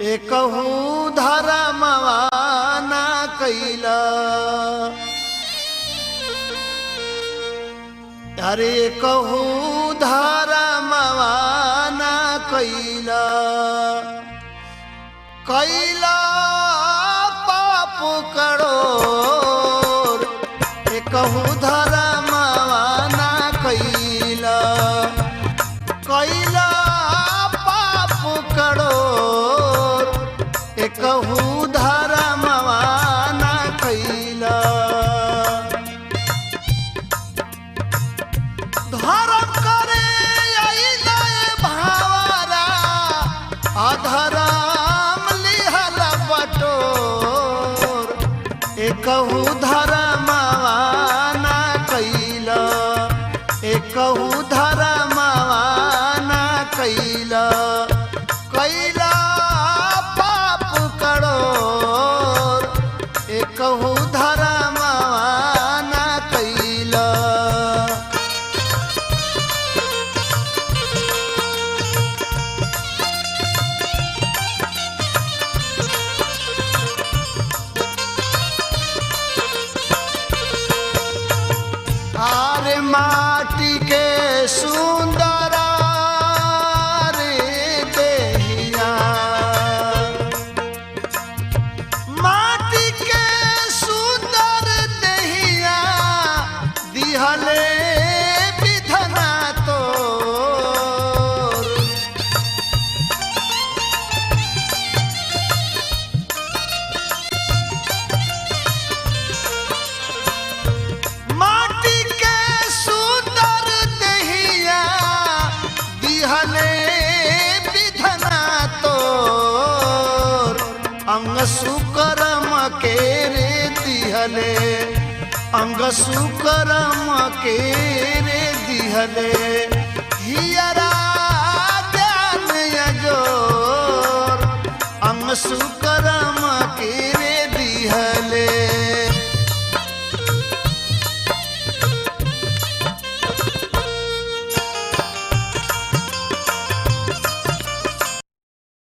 एकहू धर्मवा ना कैला। अरे एकहू धर्मवा ना कैला। कैला पाप करोड़ एकहू धर्मवा ना कैला। कैला पाप करोड़ एकहू धर्मवा ना कैला। धर्म करे अइले भावरा अधर्म लिहल बटोर एकहू धर्मवा ना कैला। एकहू धर्मवा ना कैला। कैला पाप करोड़ एकहू धर्मवा ना कैला। आरे माटी के सुंदर रे देहिया। माटी के सुंदर देहिया दिहले विधना तोर। माटी के सुंदर देहिया दिहले विधना तोर। अंग सुकर्म के रे दिहले। अंग सुकर्म के रे दिहले। हियरा ज्ञान अजोर अंग सुकर्म